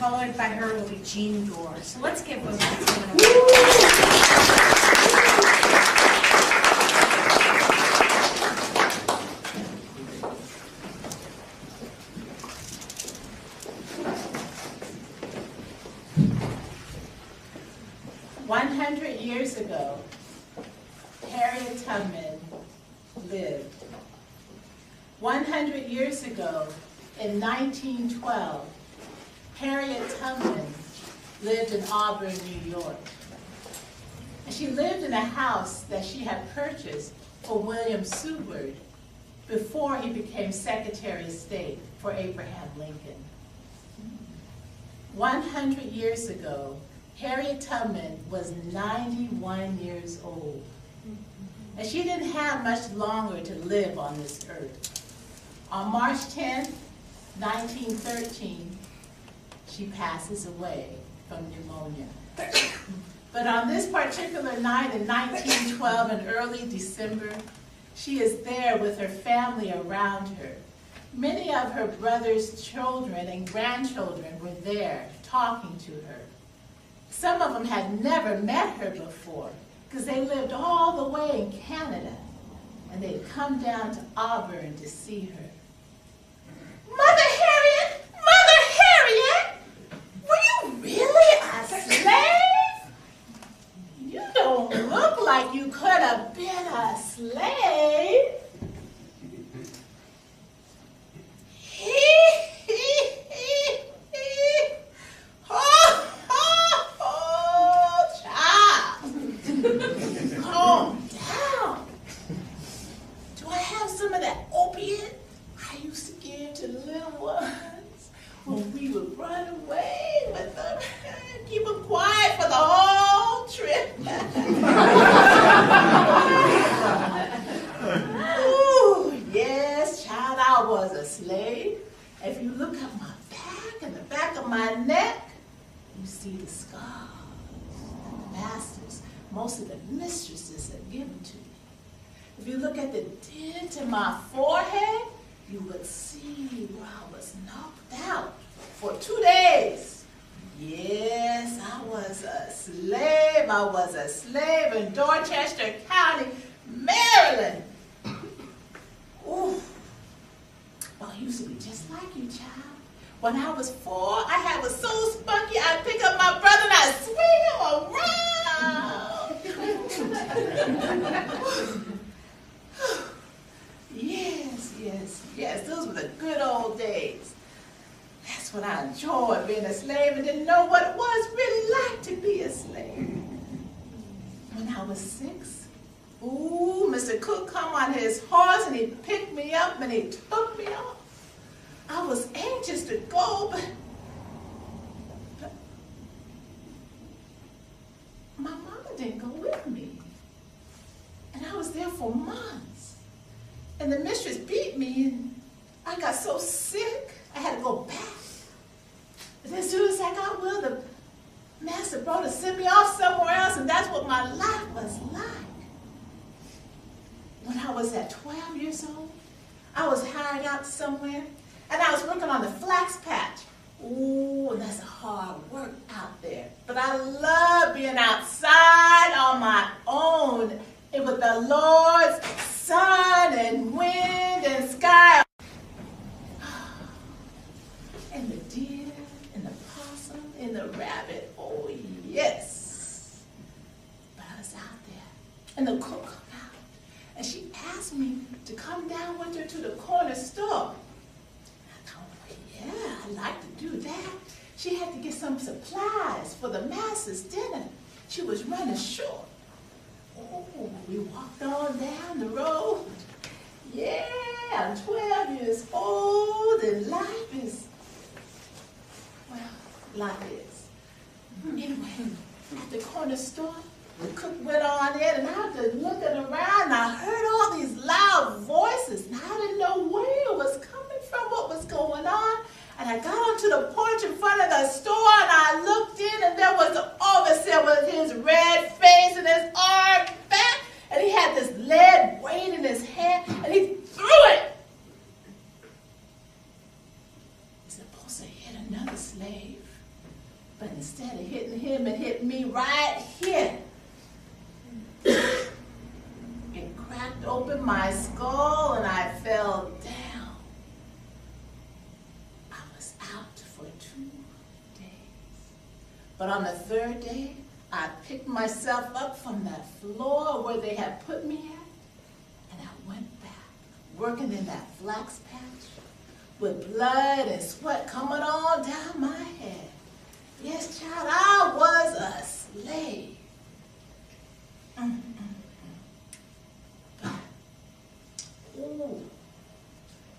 followed by her will be Jean Dorr. So let's give those women a word. 100 years ago, Harriet Tubman lived. 100 years ago, in 1912, Harriet Tubman lived in Auburn, New York. And she lived in a house that she had purchased for William Seward before he became Secretary of State for Abraham Lincoln. 100 years ago, Harriet Tubman was 91 years old. And she didn't have much longer to live on this earth. On March 10th, 1913, she passes away from pneumonia. But on this particular night in 1912, in early December, she is there with her family around her. Many of her brother's children and grandchildren were there talking to her. Some of them had never met her before because they lived all the way in Canada, and they'd come down to Auburn to see her. Mother Harriet! Mother Harriet! Were you really a slave? You don't look like you could have been a slave. Calm down. Do I have some of that opiate I used to give to the little ones when we would run away with them? Keep them quiet for the whole trip. Ooh, yes, child, I was a slave. If you look at my back and the back of my neck, you see the scars and the masters. Most of the mistresses have given to me. If you look at the dent in my forehead, you would see where I was knocked out for 2 days. Yes, I was a slave. I was a slave in Dorchester County, Maryland. Ooh. Well, I used to be just like you, child. When I was 4, I was so spunky, I'd pick up my brother and I'd swing him around. Yes, those were the good old days. That's when I enjoyed being a slave and didn't know what it was really like to be a slave. When I was 6, ooh, Mr. Cook come on his horse and he picked me up and he took me off. I was anxious to go, but my mama didn't go with me. And I was there for months. And the mistress beat me, and I got so sick, I had to go back. And as soon as I got well, the master brought to send me off somewhere else, and that's what my life was like. When I was at 12 years old, I was hired out somewhere, and I was working on the flax patch. Ooh, and that's hard work out there. But I love being outside on my own and with the Lord's sun and wind and sky. And the deer and the possum and the rabbit, oh yes. But I was out there, and the cook come out, and she asked me to come down with her to the corner store. Yeah, I'd like to do that. She had to get some supplies for the master's dinner. She was running short. Oh, we walked on down the road. Yeah, I'm 12 years old and life is, well, life is. Anyway, at the corner store, the cook went on in and I was just looking around and I heard all these loud voices and I didn't know where it was coming from, what was going on. And I got onto the porch in front of the store and I looked in and there was the overseer with his red face and his arm back. And he had this lead weight in his hand and he threw it. He's supposed to hit another slave. But instead of hitting him, it hit me right here. It cracked open my skull and I fell down. I was out for 2 days. But on the 3rd day, I picked myself up from that floor where they had put me at, and I went back, working in that flax patch, with blood and sweat coming on down my head. Yes, child, I was a slave. But,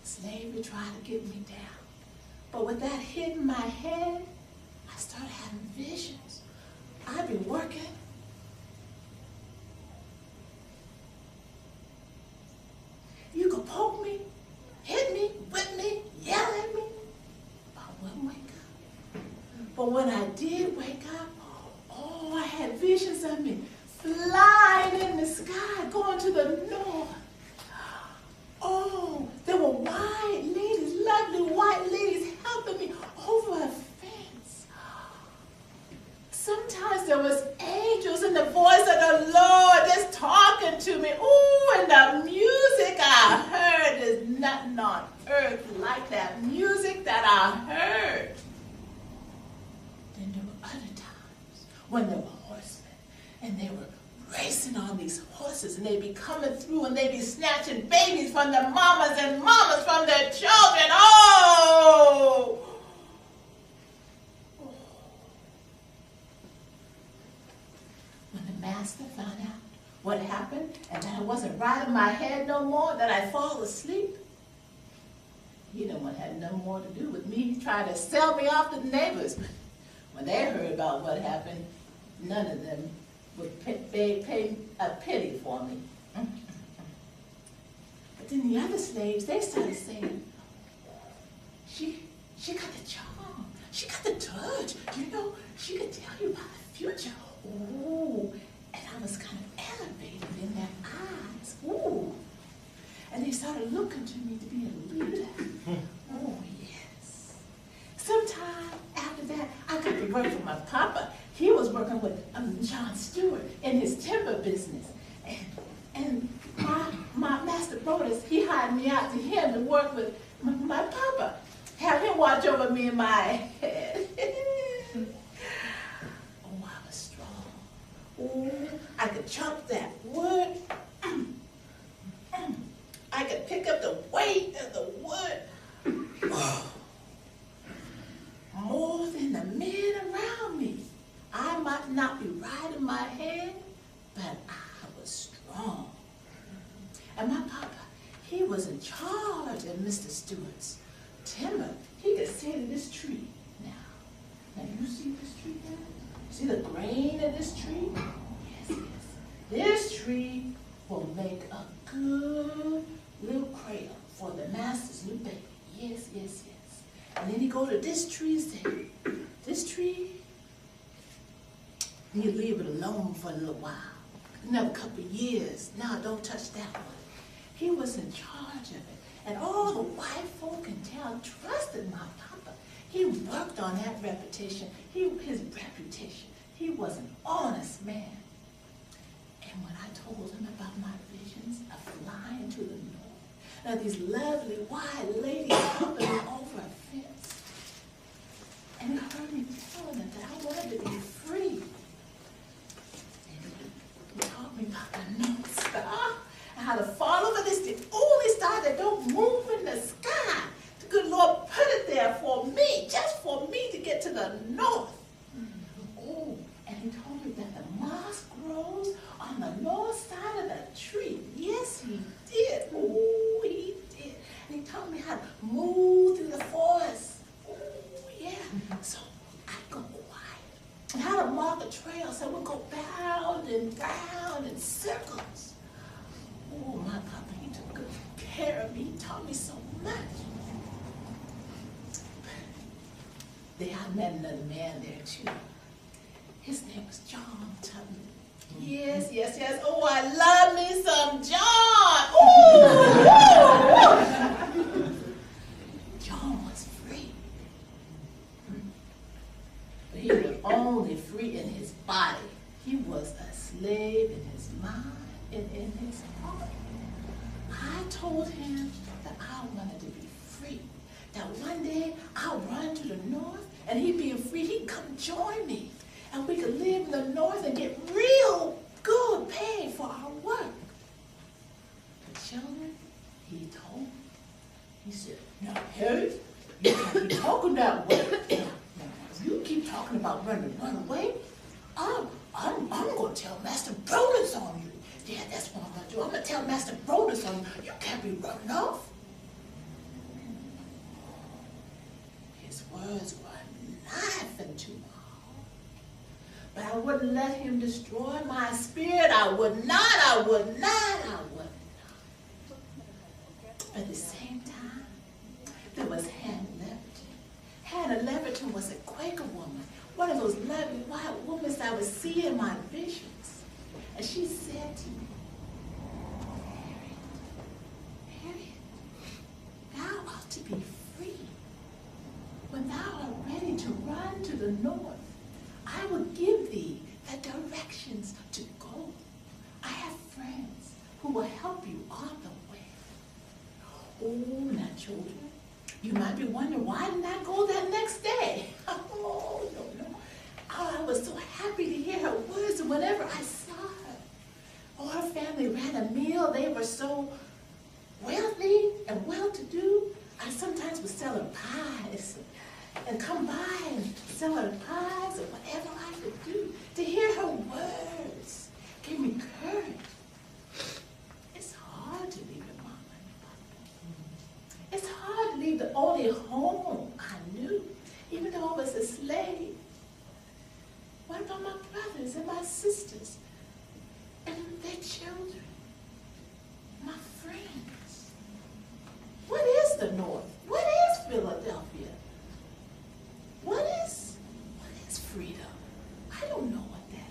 slavery tried to get me down. But with that hit in my head, I started having visions. I'd be working. You could poke me, hit me, whip me, yell at me, but I wouldn't wake up. But when I did wake up, I had visions of me flying in the sky, going to the north. Oh, there were white ladies, lovely white ladies helping me over a fence. Sometimes there was angels and the voice of the Lord just talking to me. Ooh, and the music I heard is nothing on earth like that music that I heard. Then there were other times when there were horsemen and they were racing on these horses and they'd be coming through and they'd be snatching babies from their mamas and mamas from their children. Oh! When the master found out what happened and that I wasn't right in my head no more, that I'd fall asleep, he didn't want to have no more to do with me. He tried to sell me off to the neighbors. When they heard about what happened, none of them would pay a penny for me. But then the other slaves, they started saying, she got the charm. She got the touch. You know, she could tell you about the future. Ooh, and I was kind of elevated in their eyes. Ooh. And they started looking to me to be a leader. Oh, yes. Sometime after that, I got to work for my papa. He was working with John Stewart in his timber business. And my master Brothers, he hired me out to him to work with my papa. Have him watch over me in my head. Oh, I was strong. Oh, I could chop that wood. I could pick up the weight of the wood. Oh, more than the men around me. I might not be right in my head, but I was strong. And my papa, he was in charge of Mr. Stewart's timber. He could say to this tree, now you see this tree there? See the grain of this tree? Yes, yes. This tree will make a good little cradle for the master's new baby. Yes, yes, yes. And then he go to this tree and say, this tree, and you leave it alone for a little while. Another couple of years. Now don't touch that one. He was in charge of it. And all the white folk in town trusted my papa. He worked on that reputation. His reputation. He was an honest man. And when I told him about my visions of flying to the north, now these lovely white ladies helping me over a fence, and he heard me telling them that I wanted to be free. He taught me about the North Star and how to follow over the only star that don't move in the sky. The good Lord put it there for me, just for me to get to the north. Oh, and he told me that the moss grows on the north side of the tree. Yes, he did. Oh, he did. And he taught me how to move through the forest. Oh, yeah. So I go quiet. And how to mark a trail so we'll go round and round in circles. Oh, my papa, he took good care of me. He taught me so much. Then I met another man there, too. His name was John Tubman. Yes, yes, yes. Oh, I love me some John. Ooh. John was free. But he was join me, and we could live in the North and get real good pay for our work. The children, he told me, he said, now, Harriet, you can't be talking that way. Now, if you keep talking about run away, I'm going to tell Master Brodus on you. Yeah, that's what I'm going to do. I'm going to tell Master Brodus on you. You can't be running off. His words were a knife into my heart. But I wouldn't let him destroy my spirit. I would not. But at the same time, there was Hannah Leverton. Hannah Leverton was a Quaker woman, one of those lovely white women I would see in my visions. And she said to me, Harriet, thou ought to be free. When thou art ready to run to the north, I will give thee the directions to go. I have friends who will help you on the way. Oh, now children, you might be wondering, why didn't I go that next day? Oh, no. Oh, I was so happy to hear her words, and whenever I saw her, oh, her family ran a mill. They were so wealthy and well-to-do. I sometimes would sell her pies and come by and sell her pies or whatever I could do. To hear her words gave me courage. It's hard to leave your mama and papa. It's hard to leave the only home I knew, even though I was a slave. What about my brothers and my sisters and their children, my friends? What is the North? What is Philadelphia? What is freedom? I don't know what that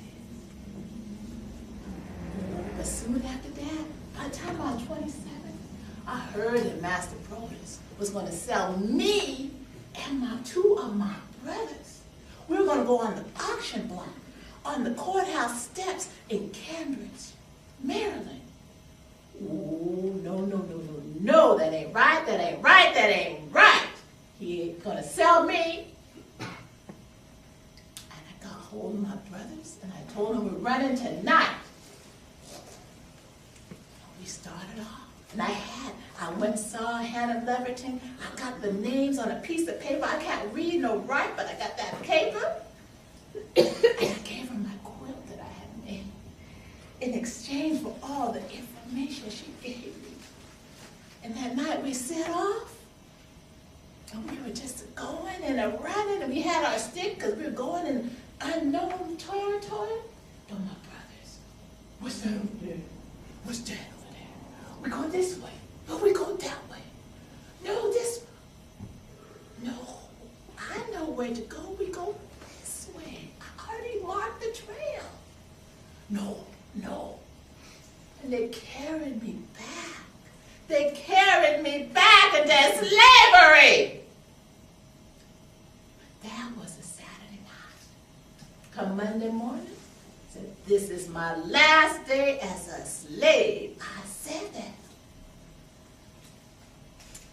is. But soon after that, by the time I was 27, I heard that Master Brodus was going to sell me and two of my brothers. We were going to go on the auction block, on the courthouse steps in Cambridge, Maryland. Oh, no, that ain't right. He ain't going to sell me. And I got hold of my brothers, and I told them we're running tonight. We started off, and I went and saw Hannah Leverton. I got the names on a piece of paper. I can't read nor write, but I got that paper. And I gave her my quilt that I had made in exchange for all the information she gave me. And that night we set off, and we were just going and running, and we had our stick because we were going in unknown territory. Oh, my brothers, what's that over there? What's that over there? We go this way. No, we go that way. No, this. No, I know where to go. We go this way. I already marked the trail. No. And they carried me back. They carried me back into slavery. That was a Saturday night. Come Monday morning, I said, this is my last day as a slave. I said that.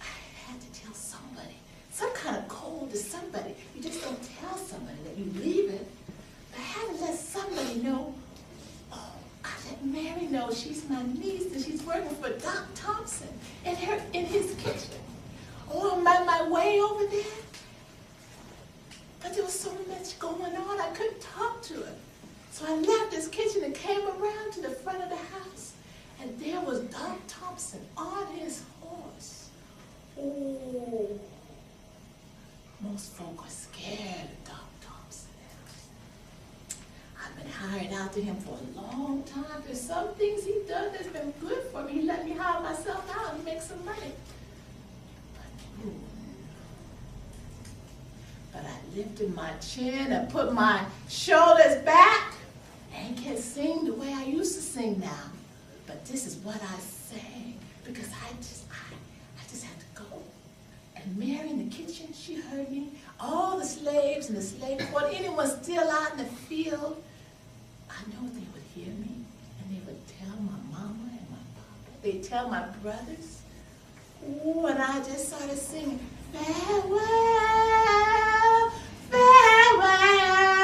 I had to tell somebody, some kind of code to somebody. You just don't tell somebody that you leave it. I had to let somebody know. Oh, I let Mary know she's my niece and she's working for Doc Thompson in his kitchen. Oh, I'm on my way over there. But there was so much going on, I couldn't talk to her. So I left his kitchen and came around to the front of the house. And there was Doc Thompson on his horse. Oh, most folk are scared of Doc Thompson. I've been hired out to him for a long time. There's some things he's done that's been good for me. He let me hire myself out and make some money. But I lifted my chin and put my shoulders back and can't sing the way I used to sing now. But this is what I sang because I just had to go. And Mary in the kitchen, she heard me. All the slaves in the slave court, anyone still out in the field, I know they would hear me and they would tell my mama and my papa. They'd tell my brothers. Ooh, and I just started singing, farewell, farewell.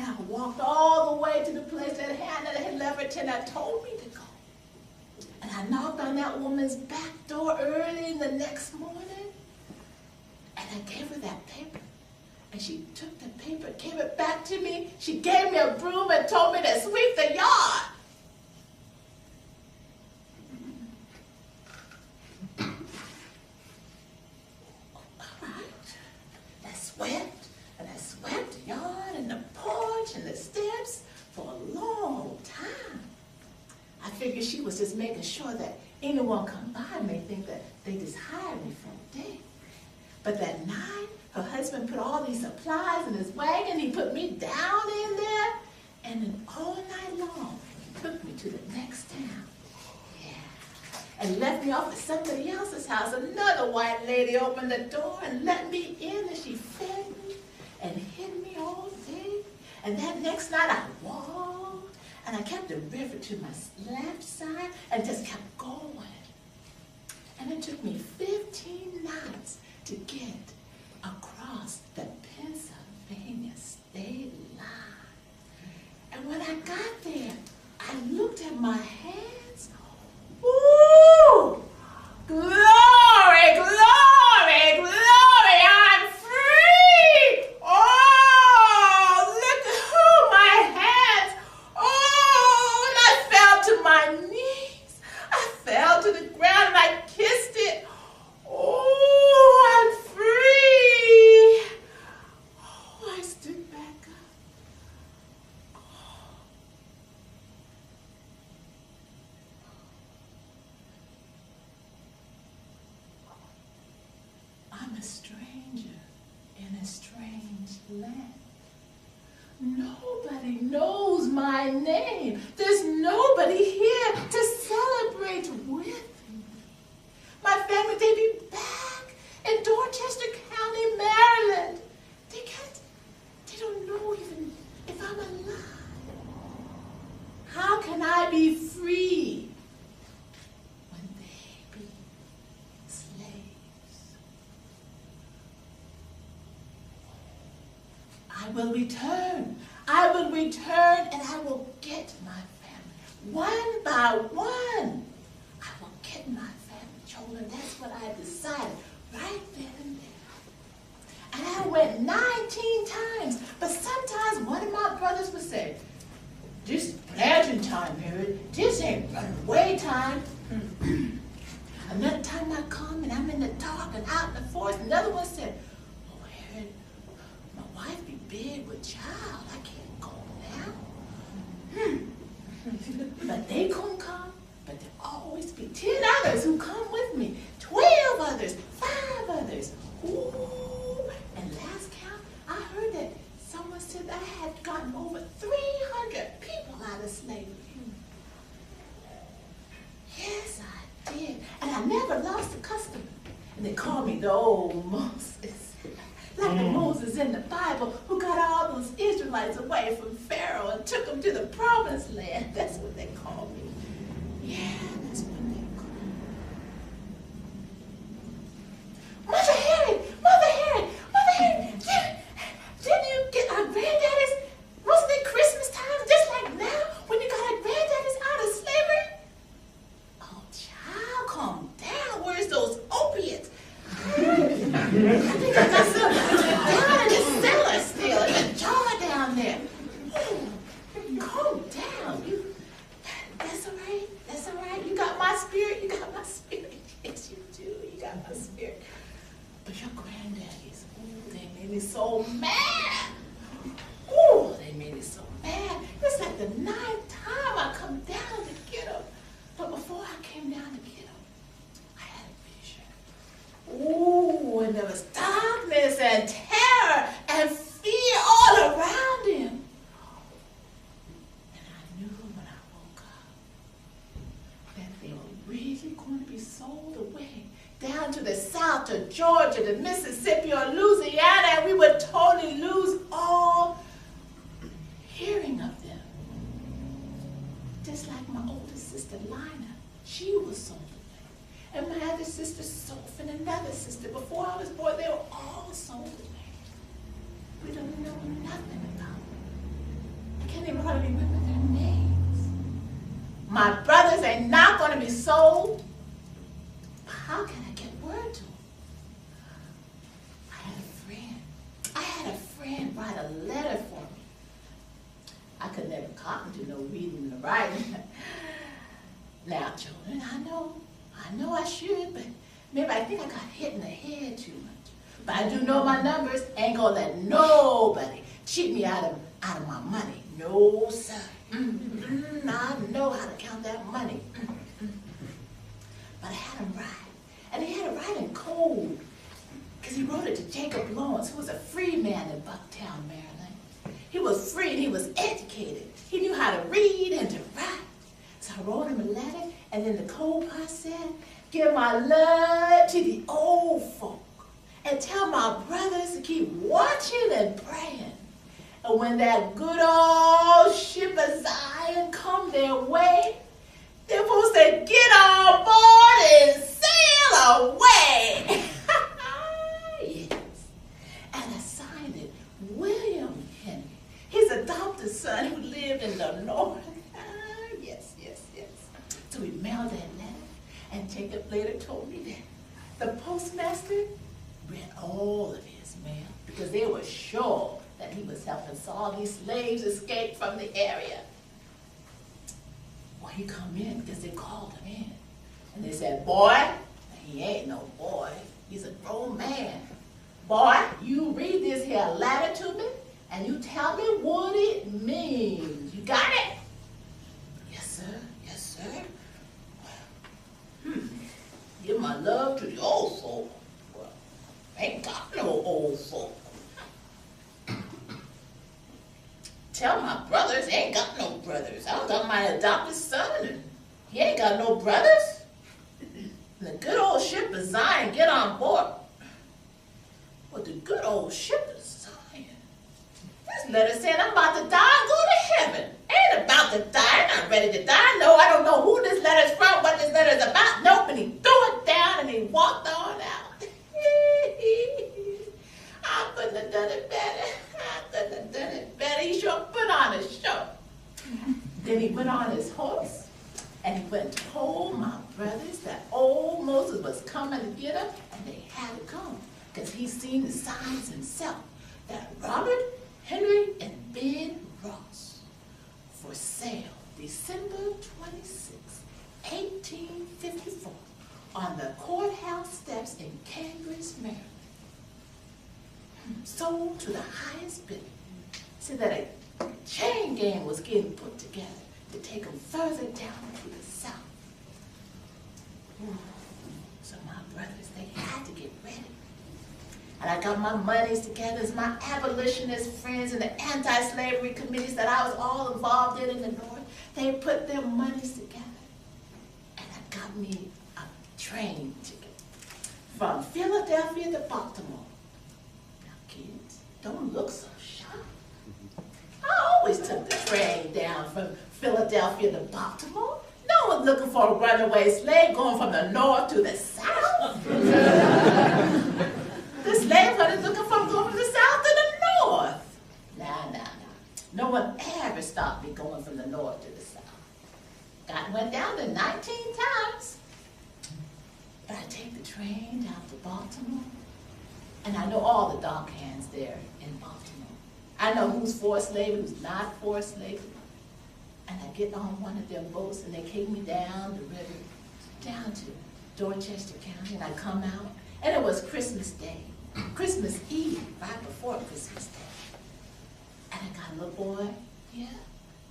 And I walked all the way to the place that Hannah had Leverton told me to go. And I knocked on that woman's back door early in the next morning. And I gave her that paper. And she took the paper, gave it back to me. She gave me a broom and told me to sweep the yard. I swept the yard and the porch and the steps for a long time. I figured she was just making sure that anyone come by may think that they just hired me for a day. But that night, her husband put all these supplies in his wagon. He put me down in there, and then all night long, he took me to the next town. And left me off at somebody else's house. Another white lady opened the door and let me in, and she fed me and hid me all day. And that next night I walked, and I kept the river to my left side and just kept going. And it took me 15 nights to get across the Pennsylvania state line. And when I got there, I looked at my hands. Ooh! Glory, glory, glory! I'm free! Oh, look at my hands! Oh, and I fell to my knees. I fell to the ground and I kissed it. Oh, I'm free! Oh, I stood back up. I'm a stranger in a strange land. Nobody knows my name. There's nobody here to celebrate with me. My family, they be back in Dorchester County, Maryland. They don't know even if I'm alive. How can I be free when they be slaves? I will return. I will return, and I will get my family. One by one, I will get my family, children. That's what I decided right then and there. And I went 19 times, but sometimes one of my brothers would say, "This planting time, Harriet. This ain't runaway time." Another time I come and I'm in the dark and out in the forest, another one said, "Oh, Harriet, my wife be big with child. I can't go now." But they couldn't come, but there always be 10 others who come with me, 12 others, 5 others. Ooh, and last count, I heard that someone said I had gotten over 300 people out of slavery. Yes, I did. And I never lost a customer. And they called me the old Moses. Like the Moses in the Bible who got all those Israelites away from Pharaoh and took them to the promised land. That's what they call me. Yeah, that's what they call me. Mother Harriet, didn't you get our granddaddies? Wasn't it Christmas time just like now when you got our granddaddies out of slavery? Oh, child, calm down. Where's those opiates? I think I got some down in the cellar still, in the jar down there. Calm down. That's all right. That's all right. You got my spirit. You got my spirit. Yes, you do. You got my spirit. But your granddaddies, ooh, they made me so mad. Ooh, they made me so mad. It's like the 9th time I come down to get them. But before I came down to get them, I had a vision. Ooh, and there was darkness and terror and fear all around him. And I knew when I woke up that they were really going to be sold away down to the south, to Georgia, to Mississippi, or Louisiana, and we would totally lose all hearing of them. Just like my older sister, Lina, she was sold away. And my other sister, Soph, and another sister, before I was born, they were all sold away. We don't know nothing about them. be sold. How can I get word to him? I had a friend write a letter for me. I could never cotton to no reading and writing. Now, children, I know I should, but maybe I think I got hit in the head too much. But I do know my numbers. Ain't gonna let nobody cheat me out of my money. No, sir. I know how to count that money. But I had him write. And he had to write in code, because he wrote it to Jacob Lawrence, who was a free man in Bucktown, Maryland. He was free and he was educated. He knew how to read and to write. So I wrote him a letter, and then the code part said, give my love to the old folk, and tell my brothers to keep watching and praying. And when that good old ship of Zion come their way, they're supposed to get on board and sail away. Yes. And I signed it, William Henry, his adopted son who lived in the north. Yes. So we mailed that letter, and Jacob later told me that the postmaster read all of his mail because they were sure that he was helping all these slaves escape from the area. Well, he come in because they called him in. And they said, boy, he ain't no boy. He's a grown man. Boy, you read this here letter to me, and you tell me what it means. You got it? Yes, sir. Give my love to the old folk. Well, ain't got no old folk. Tell my brothers, ain't got no brothers. I got my adopted son, and he ain't got no brothers. And the good old ship of Zion, get on board. Well, the good old ship of Zion. This letter saying I'm about to die and go to heaven. Ain't about to die, I'm not ready to die. No, I don't know who this letter's from, what this letter's about. Nope, and he threw it down and he walked on out. I couldn't have done it better. He sure put on a show. Then he went on his horse, and he went and told my brothers that old Moses was coming to get him, and they had to come, because he seen the signs himself that Robert, Henry, and Ben Ross for sale December 26, 1854, on the courthouse steps in Cambridge, Maryland. Sold to the highest bidder. Said that a chain gang was getting put together to take them further down to the south. So my brothers, they had to get ready. And I got my monies together as my abolitionist friends and the anti-slavery committees that I was all involved in the North. They put their monies together. And I got me a train ticket from Philadelphia to Baltimore. Kids, don't look so shy. I always took the train down from Philadelphia to Baltimore. No one's looking for a runaway slave going from the north to the south. The slave hunter's looking for going from the south to the north. Nah. No one ever stopped me going from the north to the south. Went down to 19 times. But I take the train down to Baltimore. And I know all the dock hands there in Baltimore. I know who's for slavery, who's not for slavery. And I get on one of their boats, and they take me down the river, down to Dorchester County, and I come out, and it was Christmas Day, Christmas Eve, right before Christmas Day. And I got a little boy, yeah,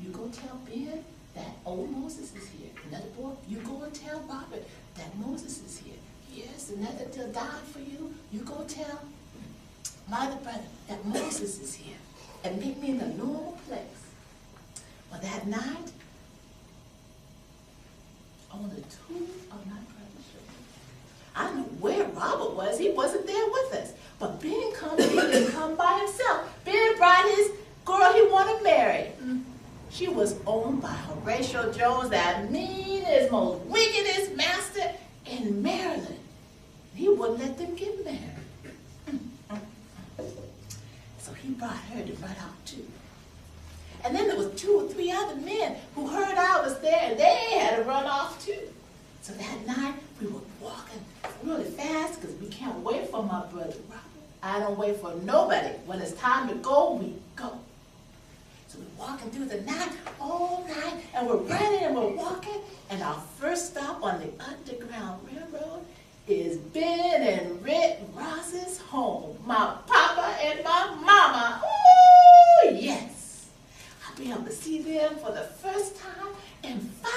you go tell Ben that old Moses is here. Another boy, you go and tell Robert that Moses is here. Yes, another to die for you. You go tell my other brother that Moses is here and meet me in a normal place. Well, that night, only 2 of my brothers showed up. I don't know where Robert was. He wasn't there with us. But Ben didn't come by himself. Ben brought his girl he wanted to marry. She was owned by Horatio Jones, that meanest, most wickedest master in Maryland. He wouldn't let them get married. So he brought her to run out too. And then there was 2 or 3 other men who heard I was there, and they had to run off too. So that night, we were walking really fast because we can't wait for my brother Robert. I don't wait for nobody. When it's time to go, we go. So we're walking through the night, all night, and we're running and we're walking, and our first stop on the Underground Railroad is Ben and Red Ross's home. My papa and my mama. Ooh, yes. I'll be able to see them for the first time in 5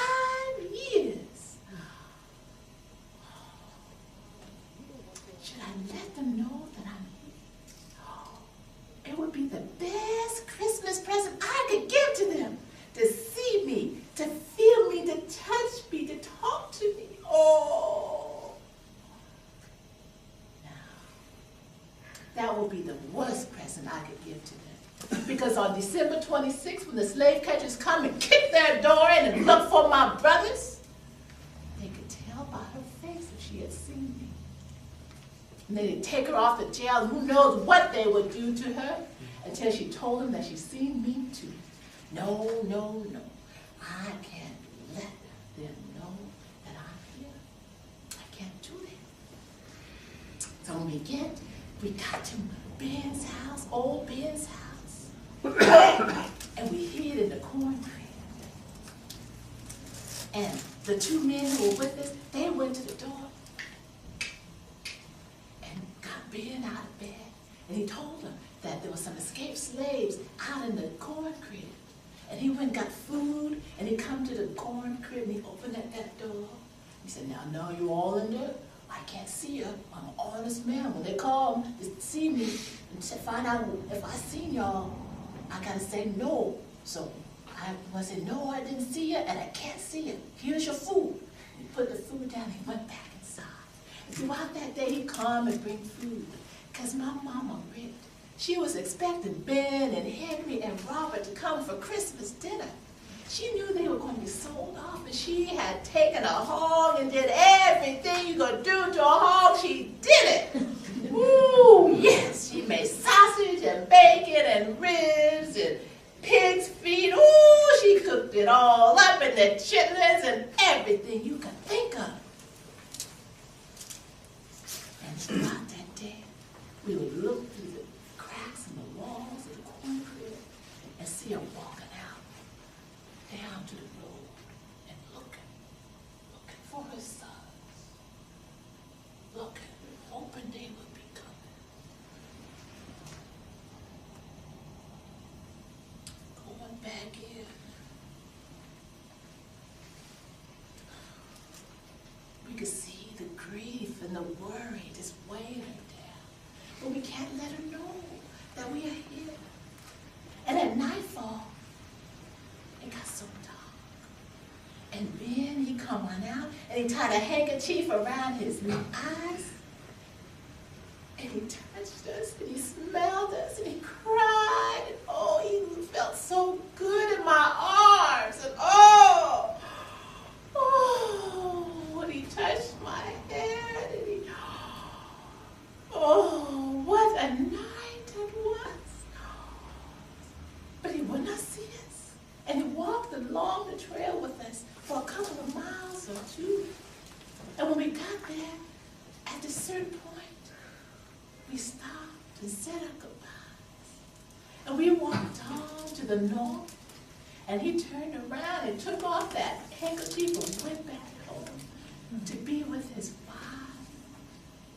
years. Should I let them know that I'm here? It would be the best Christmas present I could give to them. To see me, to feel me, to touch me, to talk to me. Oh. Now, that would be the worst present I could give to them. Because on December 26th, when the slave catchers come and kick their door in and look for my brothers, they could tell by her face if she had seen me. And they'd take her off to jail, and who knows what they would do to her, until she told them that she'd seen me too. No, no, no. I can't let them know that I'm here. I can't do that. So when we got to Ben's house, old Ben's house, and we hid in the corn crib. And the two men who were with us, they went to the door and got Ben out of bed. And he told them that there were some escaped slaves out in the corn crib. And he went and got food, and he come to the corn crib, and he opened that door. He said, now you all in there? I can't see you. I'm an honest man. When they call to see me and to find out if I seen y'all, I gotta say no. So I said, no, I didn't see you, and I can't see you. Here's your food. He put the food down, and he went back inside. And throughout that day, he'd come and bring food. Because my mama, Rick, she was expecting Ben and Henry and Robert to come for Christmas dinner. She knew they were going to be sold off, and she had taken a hog and did everything you could do to a hog. She did it. Ooh, yes, she made sausage and bacon and ribs and pig's feet. Ooh, she cooked it all up, and the chitlins and everything you could think of. And throughout that day, we would look through the cracks in the walls of the corn crib and see her walking out down to the road and looking for her sons, hoping they would be coming. Going back in. We could see the grief and the worry just weighing her down. But we can't let her know that we are here. And at nightfall, it got so dark. And Ben, he come on out, and he tied a handkerchief around his eyes. And he touched us, and he smelled us, and he cried. And oh, he felt so good in my arms. And oh, when he touched my head, and he, oh, what a night it was. But he would not see us. And he walked along the trail with us for a couple of miles or two. And when we got there, at a certain point, we stopped and said our goodbyes. And we walked on to the north, and he turned around and took off that handkerchief and went back home to be with his wife,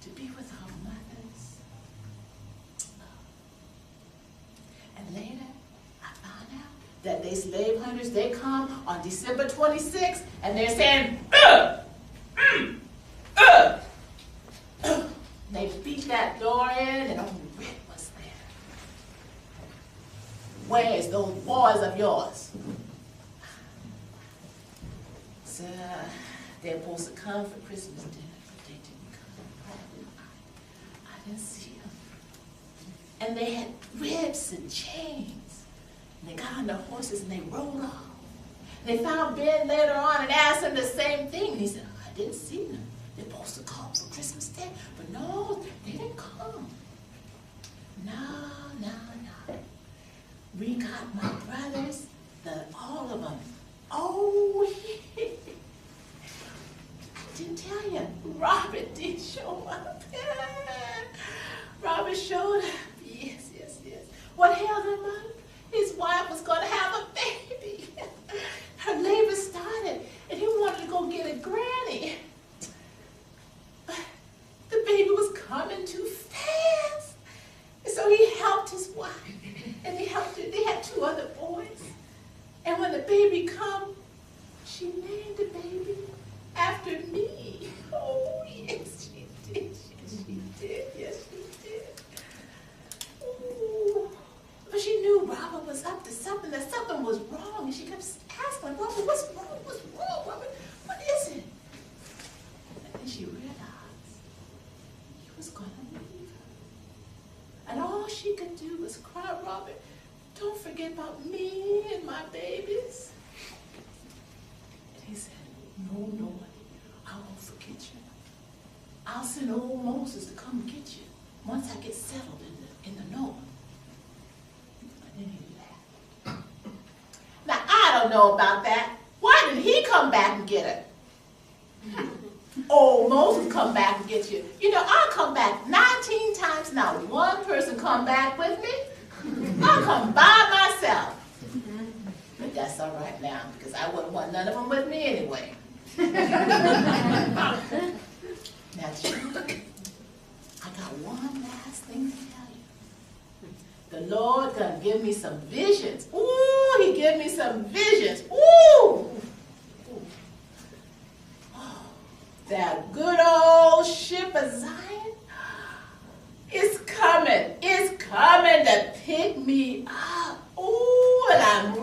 to be with our mothers. And later, I found out that they slave hunters, they come on December 26th, and they're saying, They beat that door in, and only Rick was there. Where's those boys of yours? So, they're supposed to come for Christmas dinner, but they didn't come. I didn't see them. And they had whips and chains. And they got on their horses and they rode off. They found Ben later on and asked him the same thing. And he said, I didn't see them. They're supposed to come for Christmas Day. But no, they didn't come. No. We got my brothers, all of them. Oh, he come, she named the baby after me. Oh, yes, she did. She did. Yes, she did. Ooh. But she knew Robert was up to something, that something was wrong. And she kept asking, Robert, what's wrong? What's wrong, Robert? What is it? And then she realized he was going to leave her. And all she could do was cry, Robert, don't forget about me and my babies. And he said, no, Lord, I won't forget you. I'll send old Moses to come get you once I get settled in the north. And then he laughed. Now, I don't know about that. Why didn't he come back and get her? Old Moses come back and get you. You know, I'll come back 19 times now. One person come back with me. I'll come by myself. But that's all right now, because I wouldn't want none of them with me anyway. Now, children, I got one last thing to tell you. The Lord gonna give me some visions. Ooh, he gave me some visions. Ooh! Oh, that good old ship of Zion is coming. It's coming to pick me up. Ooh, and I'm